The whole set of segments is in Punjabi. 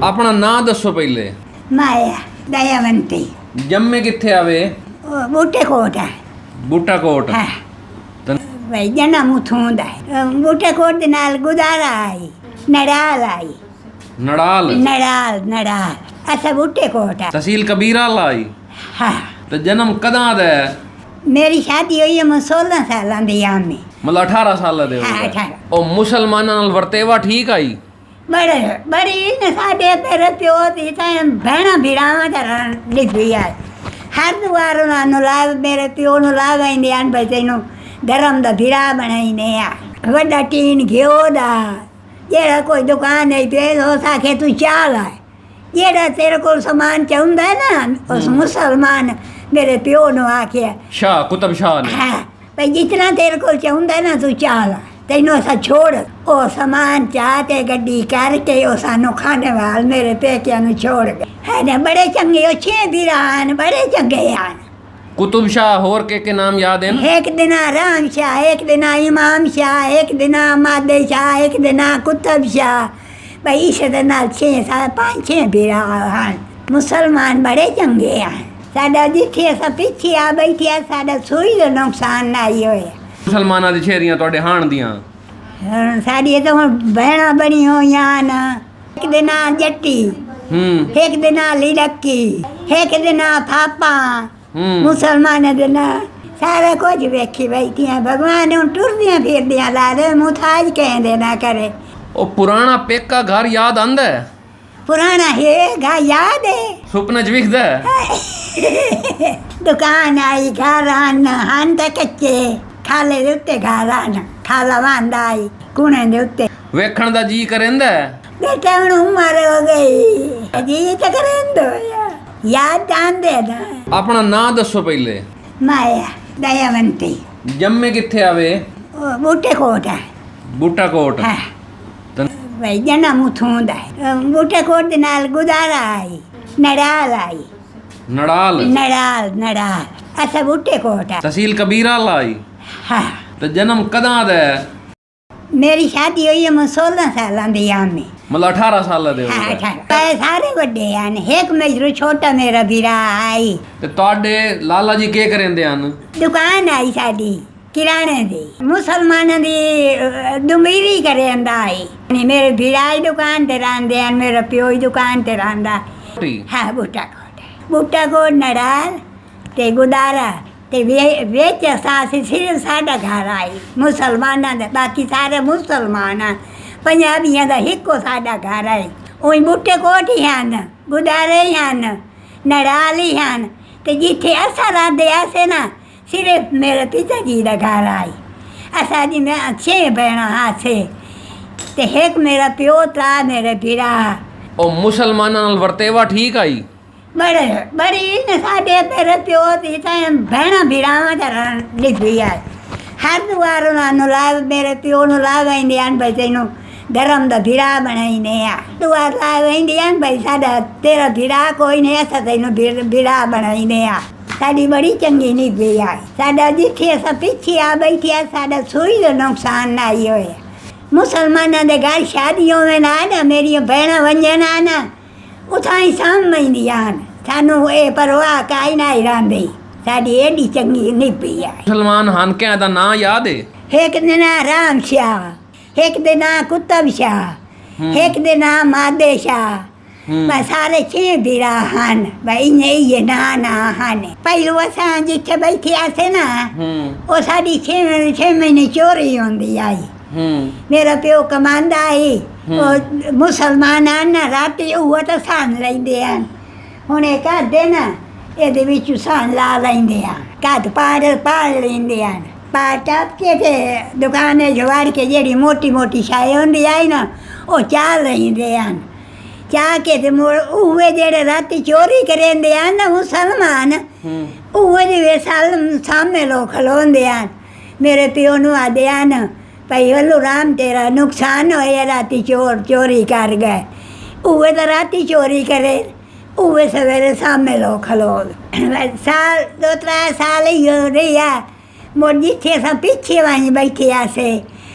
ਆਪਣਾ ਨਾਂ ਦੱਸੋ ਪਹਿਲੇ। ਮਾਇਆ ਦਇਆਵੰਤੀ। ਜੰਮੇ ਕਿੱਥੇ ਆਵੇ? ਬੂਟੇ ਕੋਟ ਹੈ। ਬੂਟਾ ਕੋਟ। ਹਾਂ ਭਾਈ ਜਨਮ ਉਥੋਂ ਦਾ ਹੈ। ਬੂਟੇ ਕੋਟ ਦੇ ਨਾਲ ਗੁਜ਼ਾਰਾ ਆਈ। ਨੜਾਲ ਆਈ। ਨੜਾਲ। ਨੜਾਲ ਅੱਛਾ ਬੂਟੇ ਕੋਟ ਹੈ। ਤਹਿਸੀਲ ਕਬੀਰਾ ਲਾਈ। ਹਾਂ ਤੇ ਜਨਮ ਕਦਾਂ ਦਾ ਹੈ? ਮੇਰੀ ਸ਼ਾਦੀ ਹੋਈ ਹੈ ਮੈਂ 16 ਸਾਲਾਂ ਦੀ ਆ ਮੈਂ। ਮਤਲਬ 18 ਸਾਲ ਦੇ ਹੋ ਹਾਂ, ਗਏ। 18। ਉਹ ਮੁਸਲਮਾਨਾਂ ਨਾਲ ਵਰਤੇਵਾ ਠੀਕ ਆਈ? ਬੜੀ ਨੇ ਸਾਡੇ ਮੇਰੇ ਪਿਓ ਦੀ ਤਾਂ ਭੈਣਾਂ ਭੀੜਾਵਾਂ ਦਾ ਲਿਖੀ ਆ। ਹਰ ਦੁਆਰ ਉਹਨਾਂ ਨੂੰ ਲਾਭ ਮੇਰੇ ਪਿਓ ਨੂੰ ਲਾਭ ਆਉਂਦੇ ਹਨ ਬਈ ਤੈਨੂੰ ਧਰਮ ਦਾ ਭੀੜਾ ਬਣਾਈਨੇ ਆ। ਵੱਡਾ ਟੀਨ ਘਿਓ ਦਾ ਜਿਹੜਾ ਕੋਈ ਦੁਕਾਨ ਨਹੀਂ ਤੇ ਹੋ ਸਕੇ ਤੂੰ ਚਾਹ ਲੈ। ਜਿਹੜਾ ਤੇਰੇ ਕੋਲ ਸਮਾਨ ਚਾਹੁੰਦਾ ਹੈ ਨਾ ਉਸ ਮੁਸਲਮਾਨ ਮੇਰੇ ਪਿਓ ਨੂੰ ਆਖਿਆ ਸ਼ਾਹ ਕੁਤਬ ਸ਼ਾਹ ਨੇ। ਹਾਂ ਭਈ ਜਿਤਨਾ ਤੇਰੇ ਕੋਲ ਚਾਹੁੰਦਾ ਨਾ ਤੂੰ ਚਾਹ ਲੈ ਤੈਨੂੰ ਅਸਾਂ ਛੋੜ। ਉਹ ਸਮਾਨ ਚਾਹ ਤੇ ਗੱਡੀ ਕਰਕੇ ਉਹ ਸਾਨੂੰ ਖਾਣੇ ਵਾਲ ਮੇਰੇ ਪੇਕਿਆਂ ਨੂੰ ਛੋੜ ਗਏ ਹੈ ਨਾ। ਬੜੇ ਚੰਗੇ ਉਹ 6 ਵੀਰਾਂ ਹਨ ਬੜੇ ਚੰਗੇ ਹਨ। ਕੁਤਬ ਸ਼ਾਹ ਹੋਰ ਕੇ ਨਾਮ ਯਾਦ ਹਨ? ਇੱਕ ਦਿਨ ਰਾਮ ਸ਼ਾਹ, ਇੱਕ ਦਿਨ ਇਮਾਮ ਸ਼ਾਹ, ਇੱਕ ਦਿਨ ਮਾਦੇ ਸ਼ਾਹ, ਇੱਕ ਦਿਨ ਕੁਤਬ ਸ਼ਾਹ। ਭਈ ਇਸ ਦੇ ਨਾਲ 5-6 ਵੀਰਾਂ ਹਨ। ਮੁਸਲਮਾਨ ਬੜੇ ਚੰਗੇ ਹਨ। ਸਾਡਾ ਜਿੱਥੇ ਅਸਾਂ ਪਿੱਛੇ ਆ ਬੈਠਿਆ ਸਾਡਾ ਸੂਈ ਦਾ ਨੁਕਸਾਨ ਨਹੀਂ ਹੋਇਆ। ਮੁਸਲਮਾਨਾਂ ਦੀ ਛੇਰੀਆਂ ਤੁਹਾਡੇ ਹਾਣ ਦੀਆਂ? ਸਾਡੀਆਂ ਤਾਂ ਹੁਣ ਭੈਣਾਂ ਬਣੀ ਹੋਈਆਂ ਹਨ। ਇੱਕ ਦੇ ਨਾਂ ਜੱਟੀ, ਇੱਕ ਦੇ ਨਾਂ ਲਿੜਕੀ, ਇੱਕ ਦੇ ਨਾਂ ਥਾਪਾ। ਮੁਸਲਮਾਨਾਂ ਦੇ ਨਾਂ ਸਾਰਾ ਕੁਝ ਵੇਖੀ ਬੈਠੀਆਂ। ਭਗਵਾਨ ਨੂੰ ਟੁਰਦੀਆਂ ਫਿਰਦੀਆਂ ਲਾ ਦੇ ਮੁਥਾਜ ਕਹਿੰਦੇ ਨਾ ਕਰੇ। ਉਹ ਪੁਰਾਣਾ ਪੇਕਾ ਘਰ ਯਾਦ ਆਂਦਾ ਹੈ? ਪੁਰਾਣਾ ਹੈਗਾ ਯਾਦ ਹੈ। ਸੁਪਨੇ ਚ ਵਿਖਦਾ ਹੈ? ਦੁਕਾਨ ਆਈ ਘਰ ਹਨ ਤਾਂ ਕੱਚੇ ਖਾਲੇ ਦੇ ਉੱਤੇ ਘਰ ਹਨ। ਖਾਲਾ ਵਾਂਦਾ ਆਈ ਕੂਣੇ ਦੇ ਉੱਤੇ। ਵੇਖਣ ਦਾ ਜੀ ਕਰੇਂਦਾ? ਬੇਟਾ ਹੁਣ ਉਮਰ ਹੋ ਗਈ ਜੀ ਤਾਂ ਕਰੇਂਦੋ ਯਾਦ ਆਂਦੇ ਨਾ। ਆਪਣਾ ਨਾਂ ਦੱਸੋ ਪਹਿਲੇ। ਮਾਇਆ ਦਇਆਵੰਤੀ। ਜੰਮੇ ਕਿੱਥੇ ਆਵੇ? ਬੂਟੇ ਕੋਟ ਹੈ। ਬੂਟਾ ਕੋਟ। ਹਾਂ ਭਾਈ ਜਨਮ ਉਥੋਂ ਦਾ ਹੈ। ਬੂਟੇ ਕੋਟ ਦੇ ਨਾਲ ਗੁਜ਼ਾਰਾ ਆਈ। ਨੜਾਲ ਆਈ। ਨੜਾਲ ਅੱਛਾ ਬੂਟੇ ਕੋਟ ਹੈ। ਤਹਿਸੀਲ ਕਬੀਰਾ ਲਾਈ। ਹਾਂ ਤੇ ਜਨਮ ਕਦਾਂ ਦਾ ਹੈ? ਮੇਰੀ ਸ਼ਾਦੀ ਹੋਈ ਹੈ ਮੈਂ 16 ਸਾਲਾਂ ਦੀ ਆ ਮੈਂ। ਮਤਲਬ 18 ਸਾਲ ਦੇ ਹੋ ਹਾਂ ਗਏ। ਸਾਰੇ ਵੱਡੇ ਹਨ। ਇੱਕ ਮੇਜਰੂ ਛੋਟਾ ਮੇਰਾ ਵੀਰਾ ਆਈ। ਤੇ ਤੁਹਾਡੇ ਲਾਲਾ ਜੀ ਕੀ ਕਰੇਂਦੇ ਹਨ? ਦੁਕਾਨ ਆਈ ਸਾਡੀ ਕਿਰਾਣੇ ਦੀ। ਮੁਸਲਮਾਨਾਂ ਦੀ ਦੁਮੀਰੀ ਕਰੇਂਦਾ ਆਈ। ਮੇਰੇ ਵੀਰਾ ਦੀ ਦੁਕਾਨ ਤੇ ਰਹਿੰਦੇ ਹਨ। ਮੇਰਾ ਪਿਓ ਦੀ ਦੁਕਾਨ ਤੇ ਰਹਿੰਦਾ। ਹਾਂ ਬੂਟਾ ਕੋਟ ਨੜਾਲ ਤੇ ਗੁਦਾਰਾ ਤੇ ਵਿੱਚ ਸਾਸੀ ਸਿਰਫ ਸਾਡਾ ਘਰ ਆਈ। ਮੁਸਲਮਾਨਾਂ ਦੇ ਬਾਕੀ ਸਾਰੇ ਮੁਸਲਮਾਨ ਹਨ। ਪੰਜਾਬੀਆਂ ਦਾ ਇੱਕੋ ਸਾਡਾ ਘਰ ਆਈ। ਉਹੀ ਬੂਟੇ ਕੋਟ ਹੀ ਹਨ, ਗੁਦਾਰੇ ਹੀ ਹਨ, ਨੜਾਲ ਹੀ ਹਨ। ਤੇ ਜਿੱਥੇ ਅਸਾਂ ਰਹਿੰਦੇ ਆਸੇ ਨਾ ਸਿਰਫ ਮੇਰੇ ਪਿਤਾ ਜੀ ਦਾ ਘਰ ਆਈ। ਅਸਾਂ ਜੀ ਮੈਂ 6 ਭੈਣਾਂ ਹਾਸੇ ਤੇ ਇੱਕ ਮੇਰਾ ਪਿਓ ਤਾ ਮੇਰੇ ਵੀਰਾ। ਉਹ ਮੁਸਲਮਾਨਾਂ ਨਾਲ ਵਰਤੇਵਾ ਠੀਕ ਆਈ? ਬੜੀ ਨੇ ਸਾਡੇ ਮੇਰੇ ਪਿਓ ਦੀ ਤਾਂ ਭੈਣਾਂ ਭੀੜਾਵਾਂ ਦਾ ਲਿਖੀ ਆ। ਹਰ ਦੁਆਰ ਉਹਨਾਂ ਨੂੰ ਲਾਭ ਮੇਰੇ ਪਿਓ ਨੂੰ ਲਾਭ ਆਉਂਦੇ ਹਨ ਬਈ ਤੈਨੂੰ ਧਰਮ ਦਾ ਭੀੜਾ ਬਣਾਈਨੇ ਆ। ਦੁਆਰ ਲਾਭ ਆਉਂਦੇ ਹਨ ਬਈ ਸਾਡਾ ਤੇਰਾ ਭੀੜਾ ਕੋਈ ਨਹੀਂ ਅਸਾਂ ਤੈਨੂੰ ਭੀੜਾ ਬਣਾਈਨੇ ਆ। ਸਾਡੀ ਬੜੀ ਚੰਗੀ ਨਿਭੀ ਆ। ਸਾਡਾ ਜਿੱਥੇ ਅਸਾਂ ਪਿੱਛੇ ਆ ਬੈਠਿਆ ਸਾਡਾ ਸੂਈ ਦਾ ਨੁਕਸਾਨ ਨਹੀਂ ਹੋਇਆ। ਮੁਸਲਮਾਨਾਂ ਦੇ ਘਰ ਸ਼ਾਦੀ ਹੋਵੇ ਨਾ ਮੇਰੀਆਂ ਭੈਣਾਂ ਵੰਜਣ ਨਾ ਉਥਾਂ ਹੀ ਸਮਝਦੀਆਂ ਹਨ। ਸਾਨੂੰ ਇਹ ਪਰਵਾਹ ਕਾਈ ਨਹੀਂ ਰਹਿੰਦੀ। ਸਾਡੀ ਏਡੀ ਚੰਗੀ ਨਿਭੀ ਆ। ਮੁਸਲਮਾਨ ਹਾਨਕਿਆਂ ਦਾ ਨਾਂ ਯਾਦ ਹੈ? ਇੱਕ ਦੇ ਨਾਂ ਰਾਮ ਸ਼ਾਹ, ਇੱਕ ਦੇ ਨਾਂ ਕੁਤਬ ਸ਼ਾਹ, ਇੱਕ ਦੇ ਨਾਂ ਮਾਦੇ ਸ਼ਾਹ। ਮੈਂ ਸਾਰੇ 6 ਵੀਰਾ ਹਨ। ਬਈ ਨਹੀਂ ਨਾ ਹਨ। ਪਹਿਲੋਂ ਅਸਾਂ ਜਿੱਥੇ ਬੈਠੇ ਆਸੇ ਨਾ ਉਹ ਸਾਡੀ 6 ਮਹੀਨੇ ਚੋਰੀ ਹੁੰਦੀ ਆਈ। ਮੇਰਾ ਪਿਓ ਕਮਾਂਦਾ ਆਈ। ਉਹ ਮੁਸਲਮਾਨ ਹਨ ਨਾ ਰਾਤੀ ਉਹ ਤਾਂ ਸਾਨ ਲੈਂਦੇ ਹਨ। ਹੁਣ ਇਹ ਕਰਦੇ ਨਾ ਇਹਦੇ ਵਿੱਚ ਸਾਨ ਲਾ ਲੈਂਦੇ ਆ। ਘੱਟ ਪਾੜ ਲੈਂਦੇ ਹਨ। ਪਾੜ ਟੱਪ ਕੇ ਤੇ ਦੁਕਾਨੇ ਜਵਾੜ ਕੇ ਜਿਹੜੀ ਮੋਟੀ ਸ਼ਾਈ ਹੁੰਦੀ ਆਈ ਨਾ ਉਹ ਚਾਹ ਲੈਂਦੇ ਹਨ। ਚਾਹ ਕੇ ਤੇ ਉਹ ਜਿਹੜੇ ਰਾਤੀ ਚੋਰੀ ਕਰੇਂਦੇ ਹਨ ਨਾ ਮੁਸਲਮਾਨ ਉਹ ਜਿਹੇ ਸਾਹਮਣੇ ਲੋਕ ਖਲੋਂਦੇ ਹਨ। ਮੇਰੇ ਪਿਓ ਨੂੰ ਆਦੇ ਹਨ ਭਾਈ ਵੱਲੂ ਰਾਮ ਤੇਰਾ ਨੁਕਸਾਨ ਹੋਇਆ ਰਾਤੀ ਚੋਰੀ ਕਰ ਗਏ। ਉਹ ਤਾਂ ਰਾਤੀ ਚੋਰੀ ਕਰੇ ਉਹ ਸਵੇਰੇ ਸਾਹਮਣੇ ਲੋਕ ਖਲੋ। ਸਾਲ 2-3 ਸਾਲ ਹੀ ਹੋ ਰਹੀ ਆ। ਮੁੜ ਜਿੱਥੇ ਅਸਾਂ ਪਿੱਛੇ ਵਾਂਝ ਬੈਠੇ ਆਸੇ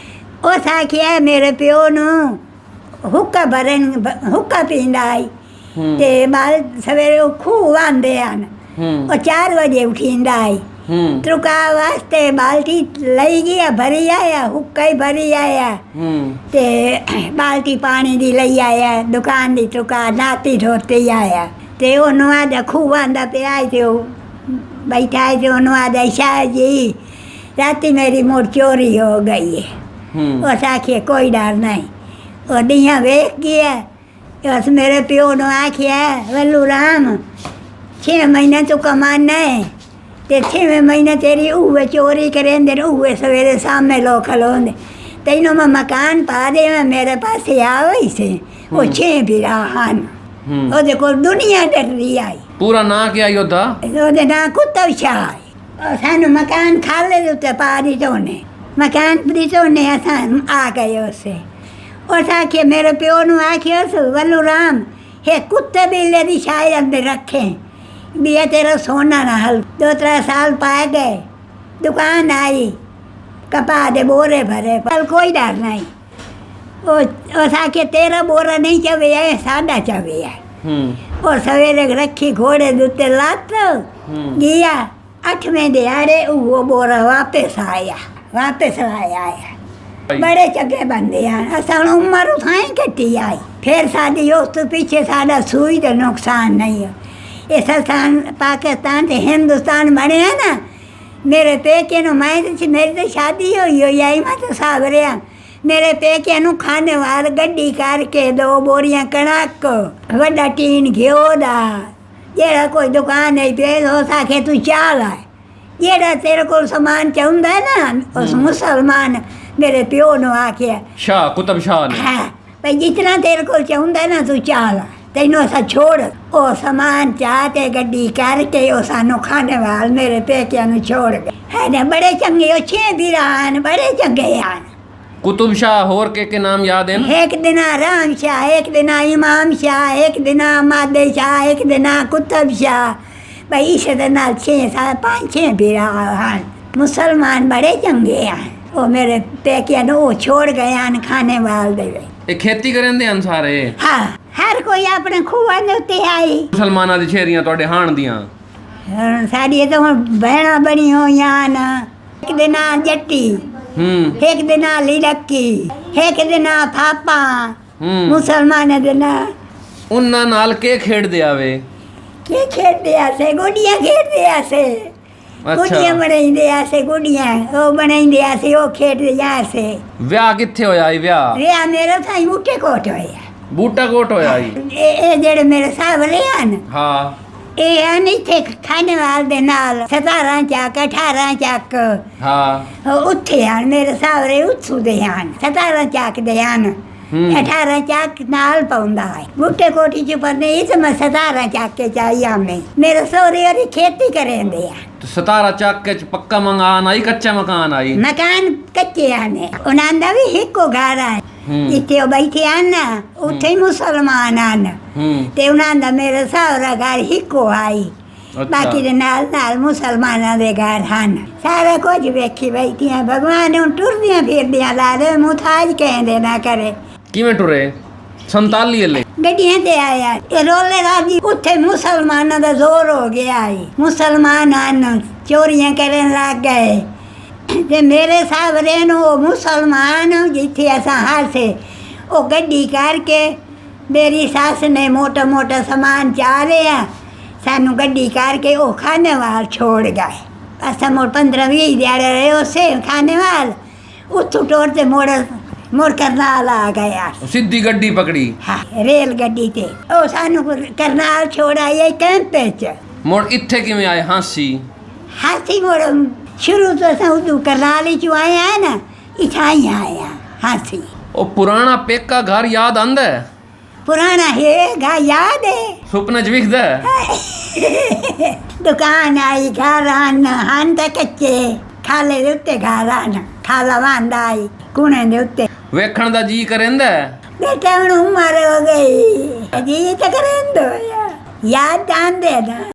ਉਸ ਆਖਿਆ ਮੇਰੇ ਪਿਓ ਨੂੰ ਹੁੱਕਾ ਭਰਨ ਹੁੱਕਾ ਪੀਂਦਾ ਆਈ ਹੂੰ ਤੇ ਬਾਲ ਸਵੇਰੇ ਉਹ ਖੂਹ ਆਂਦੇ ਹਨ ਹੂੰ ਉਹ 4 ਵਜੇ ਉਠੀਂਦਾ ਆਈ ਹੂੰ ਟਰੁਕਾ ਵਾਸਤੇ ਬਾਲਟੀ ਲਈ ਗਿਆ ਭਰੀ ਆਇਆ ਹੁੱਕਾ ਹੀ ਭਰੀ ਆਇਆ ਹੂੰ ਤੇ ਬਾਲਟੀ ਪਾਣੀ ਦੀ ਲਈ ਆਇਆ ਦੁਕਾਨ ਦੀ ਟਰੁਕਾ ਨਾਤੀ ਧੋਤੇ ਆਇਆ ਤੇ ਉਹਨੂੰ ਆਦਾ ਖੂਹ ਆਂਦਾ ਪਿਆ ਤੇ ਉਹ ਬੈਠਾ ਤੇ ਉਹਨੂੰ ਆਦਾ ਸ਼ਾਹ ਜੀ ਰਾਤੀ ਮੇਰੀ ਮੋੜ ਚੋਰੀ ਹੋ ਗਈ ਹੈ ਹੂੰ ਉਸ ਆਖਿਆ ਕੋਈ ਡਰ ਨਹੀਂ ਉਹ ਦੀਆਂ ਵੇਖ ਗਿਆ ਉਸ ਮੇਰੇ ਪਿਓ ਨੂੰ ਆਖਿਆ ਵੱਲੂ ਰਾਮ 6 ਮਹੀਨੇ ਤੋਂ ਕਮਾਨਾ ਹੈ ਤੇ 6ਵੇਂ ਮਹੀਨੇ ਤੇਰੀ ਉਹ ਚੋਰੀ ਕਰੇਂਦੇ ਉਹ ਸਵੇਰੇ ਸਾਹਮਣੇ ਲੋਕ ਖਲੋਂਦੇ ਤੈਨੂੰ ਮੈਂ ਮਕਾਨ ਪਾ ਦੇਵਾਂ ਮੇਰੇ ਪਾਸੇ ਆਵੇ ਸੀ ਉਹ 6 ਵੀਰਾ ਹਨ ਹੂੰ ਉਹਦੇ ਕੋਲ ਦੁਨੀਆ ਡਰਦੀ ਆਈ ਪੂਰਾ ਨਾਂ ਕੀ ਆਈ ਉਹਦਾ ਉਹਦੇ ਨਾਂ ਕੁੱਤਬ ਸ਼ਾਹ ਉਹ ਸਾਨੂੰ ਮਕਾਨ ਖਾਲੇ ਦੇ ਉੱਤੇ ਪਾ ਦਿੱਤੇ ਉਹਨੇ ਮਕਾਨ ਦਿੱਤੇ ਉਹਨੇ ਅਸਾਂ ਆ ਗਏ ਉਸੇ ਉਸ ਆਖੇ ਮੇਰੇ ਪਿਓ ਨੂੰ ਆਖਿਆ ਉਸ ਵੱਲੂ ਰਾਮ ਇਹ ਕੁੱਤੇ ਬਿੱਲੇ ਦੀ ਸ਼ਾਇ ਅੰਦਰ ਰੱਖੇ ਵੀ ਇਹ ਤੇਰਾ ਸੋਨਾ ਨਾ ਹਲ 2-3 ਸਾਲ ਪਾ ਗਏ ਦੁਕਾਨ ਆਈ ਕਪਾਹ ਦੇ ਬੋਰੇ ਭਰੇ ਪਰ ਕੋਈ ਡਰ ਨਹੀਂ ਉਹ ਆਖੇ ਤੇਰਾ ਬੋਰਾ ਨਹੀਂ ਚਵੇ ਹੈ ਸਾਡਾ ਚਵੇ ਹੈ ਹੂੰ ਉਹ ਸਵੇਰੇ ਰੱਖੀ ਘੋੜੇ ਦੇ ਉੱਤੇ ਲੱਤ ਗਿਆ 8ਵੇਂ ਦਿਹਾੜੇ ਉਹ ਬੋਰਾ ਵਾਪਸ ਆਇਆ ਬੜੇ ਚੰਗੇ ਬੰਦੇ ਹਨ ਅਸਾਂ ਉਮਰ ਉਥਾਈ ਕੱਟੀ ਆਈ ਫਿਰ ਸਾਡੀ ਉਸ ਤੋਂ ਪਿੱਛੇ ਸਾਡਾ ਸੂਈ ਦਾ ਨੁਕਸਾਨ ਨਹੀਂ ਹੈ ਇਸ ਪਾਕਿਸਤਾਨ ਤੇ ਹਿੰਦੁਸਤਾਨ ਬਣਿਆ ਨਾ ਮੇਰੇ ਪੇਕੇ ਨੂੰ ਮੇਰੀ ਤਾਂ ਸ਼ਾਦੀ ਹੋਈ ਆਈ ਮੈਂ ਤਾਂ ਸਾਵਰਿਆ ਮੇਰੇ ਪੇਕਿਆਂ ਨੂੰ ਖਾਣੇ ਵਾਲ ਗੱਡੀ ਕਰਕੇ 2 ਬੋਰੀਆਂ ਕਣਕ ਵੱਡਾ ਟੀਨ ਘਿਓ ਦਾ ਜਿਹੜਾ ਕੋਈ ਦੁਕਾਨ ਨਹੀਂ ਪੇਜ ਹੋ ਸਕੇ ਤੂੰ ਚਾਹ ਲੈ ਜਿਹੜਾ ਤੇਰੇ ਕੋਲ ਸਮਾਨ ਚਾਹੁੰਦਾ ਨਾ ਉਸ ਮੁਸਲਮਾਨ ਮੇਰੇ ਪਿਓ ਨੂੰ ਆਖਿਆ ਸ਼ਾਹ ਕੁਤਬ ਸ਼ਾਹ ਨੇ ਹਾਂ ਭਈ ਜਿਤਨਾ ਤੇਰੇ ਕੋਲ ਚਾਹੁੰਦਾ ਨਾ ਤੂੰ ਚਾਹ ਲੈ ਤੈਨੂੰ ਅਸਾਂ ਛੋੜ ਉਹ ਸਮਾਨ ਚਾਹ ਤੇ ਗੱਡੀ ਕਰਕੇ ਉਹ ਸਾਨੂੰ ਖਾਣੇ ਵਾਲ ਮੇਰੇ ਪੇਕਿਆਂ ਨੂੰ ਛੋੜ ਗਏ ਹੈ ਨਾ ਬੜੇ ਚੰਗੇ ਉਹ 6 ਵੀਰਾ ਹਨ ਬੜੇ ਚੰਗੇ ਹਨ ਕੁਤਬ ਸ਼ਾਹ ਹੋਰ ਕੇ ਨਾਮ ਯਾਦ ਹਨ एक दिन राम शाह एक दिन इमाम शाह एक दिन मादे शाह एक दिन कुतब शाह भाई इस नाल 5-6 बीरा हैं मुसलमान बड़े चंगे हैं वो मेरे पेकिया वो छोड़ गए हैं खाने वाल दे ਇਹ ਖੇਤੀ ਕਰਨ ਹਨ ਸਾਰੇ हाँ हर कोई अपने खूह के उत्ते आई ਮੁਸਲਮਾਨਾਂ ਦੀ ਛੇਰੀਆਂ ਤੁਹਾਡੇ ਹਾਣ ਦੀਆਂ साड़ी तो बहना बनी हुई हैं एक दिन जट्टी ਹੂੰ एक दिन लिड़की एक दिन फापा ਹੂੰ मुसलमान दिन ਉਹਨਾਂ ਨਾਲ ਕੇ ਖੇਡਦੇ ਆਵੇ ਕੀ ਖੇਡਦੇ ਆਸੇ ਗੁੱਡੀਆਂ ਖੇਡਦੇ ਆਸੇ ਗੁੱਡੀਆਂ ਬਣਾਈਂਦੇ ਆਸੇ ਗੁੱਡੀਆਂ ਉਹ ਬਣਾਈਂਦੇ ਆਸੇ ਉਹ ਖੇਡਦੇ ਆਸੇ ਵਿਆਹ ਕਿੱਥੇ ਹੋਇਆ ਇਹ ਵਿਆਹ ਰਿਆ ਮੇਰੇ ਥਾਈ ਬੂਟੇ ਕੋਟ ਹੋਇਆ ਬੂਟਾ ਕੋਟ ਹੋਇਆ ਈ ਇਹ ਜਿਹੜੇ ਮੇਰੇ ਸਾਹਮਣੇ ਹਨ ਹਾਂ ਇਹ ਹਨ ਇੱਥੇ ਖਾਣੇ ਵਾਲ ਦੇ ਨਾਲ 17 ਚੱਕ 18 ਚੱਕ ਹਾਂ ਉੱਥੇ ਹਨ ਮੇਰੇ ਸਾਹਮਣੇ ਉੱਥੋਂ ਦੇ ਹਨ 17 ਚੱਕ ਦੇ ਹਨ 18 ਚੱਕ ਨਾਲ ਪਾਉਂਦਾ ਹੈ ਬੂਟੇ ਕੋਠੀ ਚ ਪਰਨੇ ਇਸ ਮੈਂ 17 ਚੱਕ ਕੇ ਚਾਹੀਆ ਮੈਂ ਮੇਰੇ ਸਹੁਰੇ ਉਹਦੀ ਖੇਤੀ ਕਰੇਂਦੇ ਆ 17 ਚੱਕ ਚ ਪੱਕਾ ਮਕਾਨ ਆਈ ਕੱਚਾ ਮਕਾਨ ਆਈ ਮਕਾਨ ਕੱਚੇ ਆਨੇ ਉਹਨਾਂ ਦਾ ਵੀ ਇੱਕੋ ਘਰ ਹੈ ਜਿੱਥੇ ਉਹ ਬੈਠੇ ਹਨ ਨਾ ਉੱਥੇ ਹੀ ਮੁਸਲਮਾਨ ਹਨ ਤੇ ਉਹਨਾਂ ਦਾ ਮੇਰੇ ਸਹੁਰਾ ਘਰ ਇੱਕੋ ਆਈ ਬਾਕੀ ਦੇ ਨਾਲ ਨਾਲ ਮੁਸਲਮਾਨਾਂ ਦੇ ਘਰ ਹਨ ਸਾਰਾ ਕੁਝ ਵੇਖੀ ਬੈਠੀਆਂ ਭਗਵਾਨ ਨੂੰ ਟੁਰਦੀਆਂ ਫਿਰਦੀਆਂ ਲਾ ਦੇ ਮੁਤਾਜ ਕਹਿੰਦੇ ਨਾ ਕਰੇ ਕਿਵੇਂ ਟੁਰੇ 47 ਵਾਲੇ ਗੱਡੀਆਂ ਤੇ ਆਇਆ ਇਹ ਰੋਲੇ ਰਾਜੀ ਉੱਥੇ ਮੁਸਲਮਾਨਾਂ ਦਾ ਜ਼ੋਰ ਹੋ ਗਿਆ ਹੈ ਮੁਸਲਮਾਨ ਹਨ ਚੋਰੀਆਂ ਕਰਨ ਲੱਗ ਗਏ ਤੇ ਮੇਰੇ ਸਾਹਮਣੇ ਨੂੰ ਉਹ ਮੁਸਲਮਾਨ ਜਿੱਥੇ ਅਸਾਂ ਹਾਸੇ ਉਹ ਗੱਡੀ ਕਰਕੇ ਮੇਰੀ ਸੱਸ ਨੇ ਮੋਟਾ ਮੋਟਾ ਸਮਾਨ ਚਾਹ ਲਿਆ ਸਾਨੂੰ ਗੱਡੀ ਕਰਕੇ ਉਹ ਖਾਣੇ ਵਾਲ ਛੋੜ ਗਏ ਅਸਾਂ ਮੋੜ 15-20 ਦਿਹਾੜੇ ਰਹੇ ਉਸੇ ਖਾਣੇ ਵਾਲ ਉੱਥੋਂ ਟੋਰ ਤੇ ਮੁੜ ਕਰਨਾਲ ਆ ਗਿਆ ਸਿੱਧੀ ਗੱਡੀ ਪਕੜੀ ਹਾਂ ਰੇਲ ਗੱਡੀ ਤੇ ਉਹ ਸਾਨੂੰ ਕਰਨਾਲ ਛੋੜਾਇਆ ਕੈਂਪ ਚ ਮੁੜ ਇੱਥੇ ਕਿਵੇਂ ਆਏ ਹਾਸੀ ਮੁੜ ਸ਼ੁਰੂ ਤੋਂ ਅਸਾਂ ਉਦੋਂ ਕਰਨਾਲ ਚ ਆਇਆ ਨਾ ਇਥਾਈ ਆਇਆ ਹਾਸੀ ਉਹ ਪੁਰਾਣਾ ਪੇਕਾ ਘਰ ਯਾਦ ਆਂਦਾ ਪੁਰਾਣਾ ਹੈਗਾ ਯਾਦ ਹੈ ਸੁਪਨੇ ਚ ਵਿਖਦਾ ਦੁਕਾਨ ਆਈ ਘਰ ਹਨ ਤਾਂ ਕੱਚੇ ਖਾਲੇ ਦੇ ਉੱਤੇ ਘਰ ਹਨ ਖਾਲਾ ਵਾਂਦਾ ਆਈ ਕੁਣੇ ਦੇ ਉੱਤੇ ਵੇਖਣ ਦਾ ਜੀ ਕਰੇਂਦਾ ਬੇਟਾ ਹੁਣ ਉਮਰ ਹੋ ਗਈ ਜੀ ਤਾਂ ਕਰੇਂਦੋ ਯਾਦ ਆਂਦੇ ਨਾ